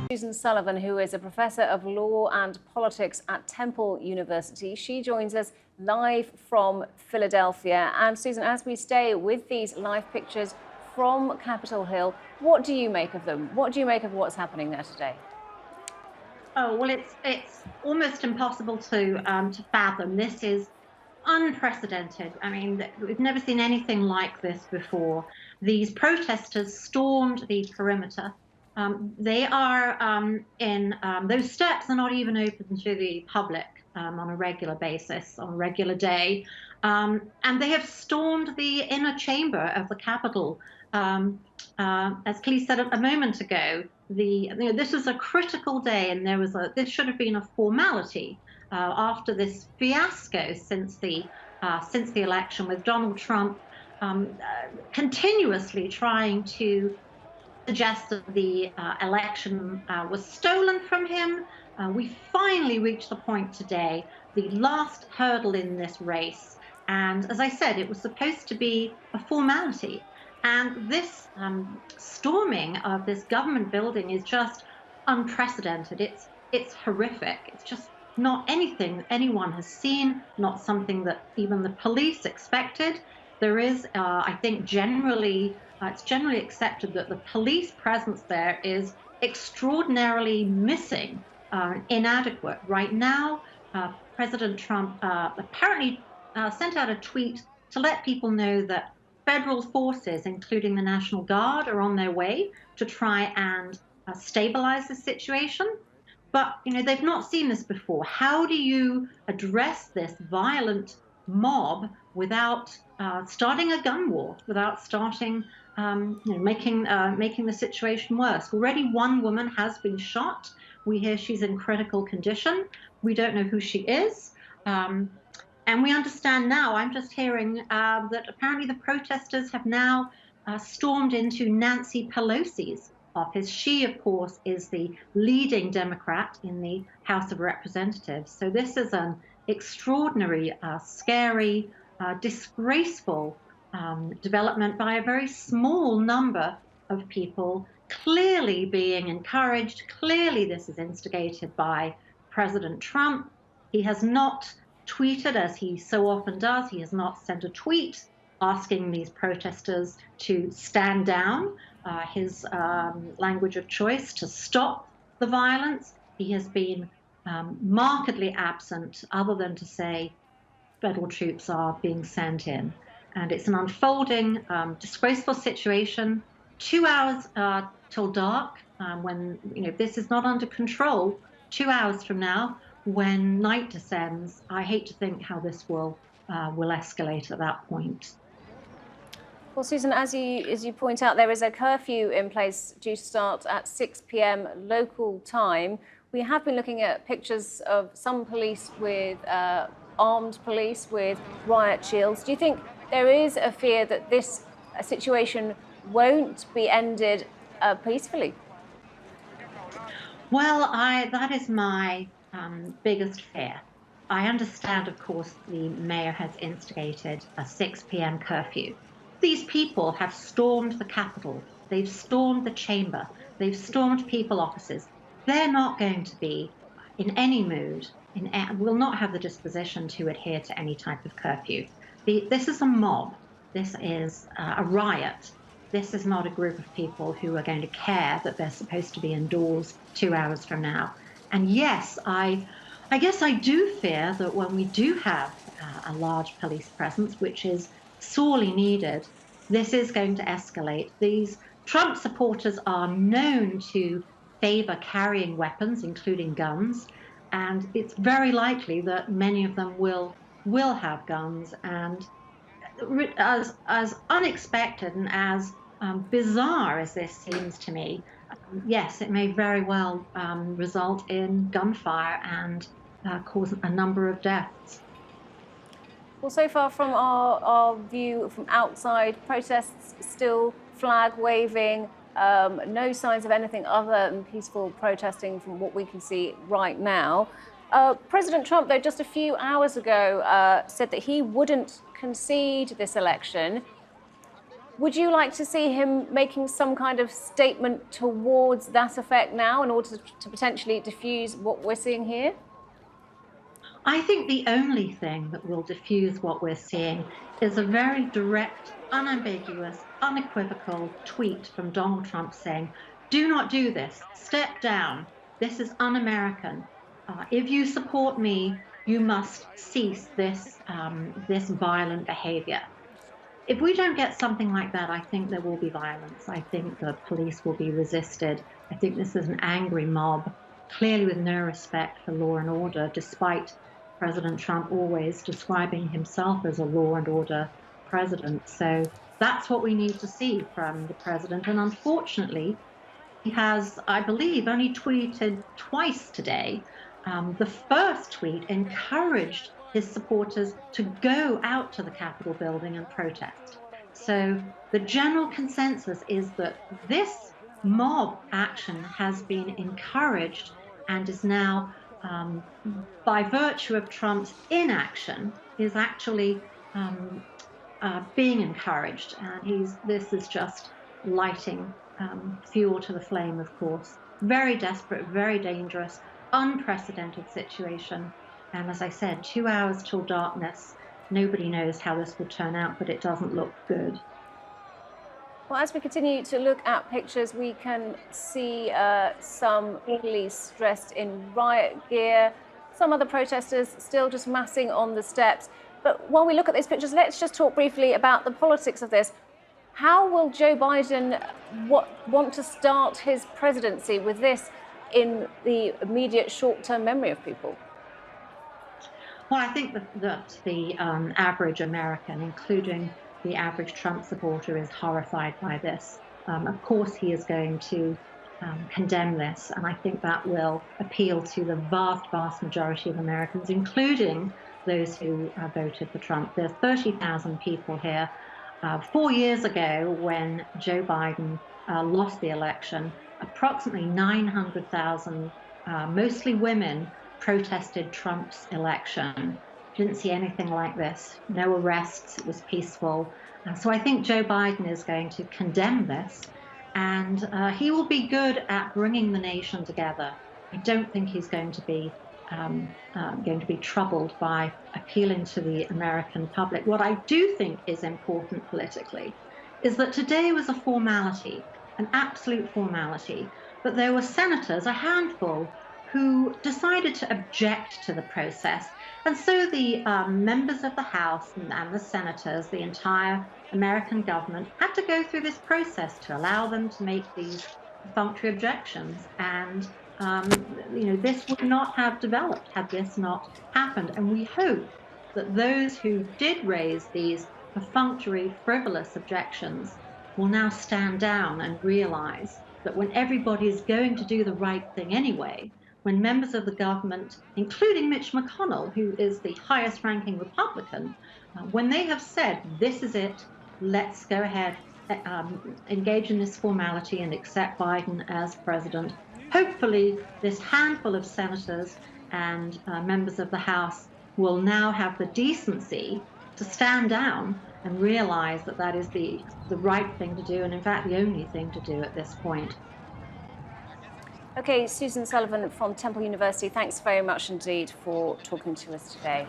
Susan Sullivan, who is a professor of law and politics at Temple University. She joins us live from Philadelphia. And Susan, as we stay with these live pictures from Capitol Hill, what do you make of them? What do you make of what's happening there today? Oh, well, it's almost impossible to fathom. This is unprecedented. I mean, we've never seen anything like this before. These protesters stormed the perimeter. They are those steps are not even open to the public on a regular basis, on a regular day. And they have stormed the inner chamber of the Capitol. As Kelly said a moment ago, this was a critical day, and this should have been a formality after this fiasco since the election, with Donald Trump continuously trying to suggest that the election was stolen from him. We finally reached the point today, the last hurdle in this race. And as I said, it was supposed to be a formality. And this storming of this government building is just unprecedented. It's horrific. It's just not anything anyone has seen, not something that even the police expected. There is, I think, it's generally accepted that the police presence there is extraordinarily missing, inadequate. Right now, President Trump apparently sent out a tweet to let people know that federal forces, including the National Guard, are on their way to try and stabilize the situation. But, they've not seen this before. How do you address this violent mob without starting a gun war, without starting, making the situation worse? Already one woman has been shot. We hear she's in critical condition. We don't know who she is. And we understand now, I'm just hearing that apparently the protesters have now stormed into Nancy Pelosi's office. She, of course, is the leading Democrat in the House of Representatives. So this is an extraordinary, scary, disgraceful development by a very small number of people, clearly being encouraged. Clearly this is instigated by President Trump. He has not tweeted, as he so often does. He has not sent a tweet asking these protesters to stand down, his language of choice, to stop the violence. He has been markedly absent, other than to say federal troops are being sent in. And it's an unfolding, disgraceful situation. 2 hours till dark, when this is not under control. 2 hours from now, when night descends, I hate to think how this will escalate at that point. Well, Susan, as you point out, there is a curfew in place due to start at 6 p.m. local time. We have been looking at pictures of some police with armed police with riot shields. Do you think there is a fear that this situation won't be ended peacefully? Well, that is my biggest fear. I understand, of course, the mayor has instigated a 6 p.m. curfew. These people have stormed the Capitol. They've stormed the chamber. They've stormed people offices. They're not going to be in any mood, will not have the disposition to adhere to any type of curfew. This is a mob. This is a riot. This is not a group of people who are going to care that they're supposed to be indoors 2 hours from now. And yes, I guess I do fear that when we do have a large police presence, which is sorely needed, this is going to escalate. These Trump supporters are known to favor carrying weapons, including guns, and it's very likely that many of them will have guns. And as unexpected and as bizarre as this seems to me, yes, it may very well result in gunfire and cause a number of deaths. Well, so far from our view from outside, protests still, flag waving, no signs of anything other than peaceful protesting from what we can see right now. President Trump, though, just a few hours ago said that he wouldn't concede this election. Would you like to see him making some kind of statement towards that effect now in order to potentially diffuse what we're seeing here? I think the only thing that will diffuse what we're seeing is a very direct, unambiguous, unequivocal tweet from Donald Trump saying, "Do not do this. Step down. This is un-American. If you support me, you must cease this violent behavior." If we don't get something like that, I think there will be violence. I think the police will be resisted. I think this is an angry mob, clearly with no respect for law and order, despite President Trump always describing himself as a law and order president. So that's what we need to see from the president. And unfortunately, he has, I believe, only tweeted twice today. The first tweet encouraged his supporters to go out to the Capitol building and protest. So the general consensus is that this mob action has been encouraged and is now, by virtue of Trump's inaction, is actually being encouraged. And this is just lighting fuel to the flame, of course. Very desperate, very dangerous, unprecedented situation. And as I said, 2 hours till darkness. Nobody knows how this will turn out, but it doesn't look good. Well, as we continue to look at pictures, we can see some police dressed in riot gear, some other protesters still just massing on the steps. But while we look at these pictures, let's just talk briefly about the politics of this. How will Joe Biden want to start his presidency with this in the immediate short-term memory of people? Well, I think that the average American, including the average Trump supporter, is horrified by this. Of course, he is going to condemn this, and I think that will appeal to the vast, vast majority of Americans, including those who voted for Trump. There are 30,000 people here. 4 years ago, when Joe Biden lost the election, approximately 900,000, mostly women, protested Trump's election. Didn't see anything like this. No arrests. It was peaceful. So I think Joe Biden is going to condemn this, and he will be good at bringing the nation together. I don't think he's going to be troubled by appealing to the American public. What I do think is important politically is that today was a formality, an absolute formality, but there were senators, a handful, who decided to object to the process. And so the members of the House and the senators, the entire American government, had to go through this process to allow them to make these perfunctory objections. And this would not have developed had this not happened. And we hope that those who did raise these perfunctory, frivolous objections will now stand down and realize that when everybody is going to do the right thing anyway, when members of the government, including Mitch McConnell, who is the highest ranking Republican, when they have said, this is it, let's go ahead, engage in this formality and accept Biden as president, hopefully this handful of senators and members of the House will now have the decency to stand down and realize that that is the right thing to do, and in fact the only thing to do at this point. Okay, Susan Sullivan from Temple University, thanks very much indeed for talking to us today.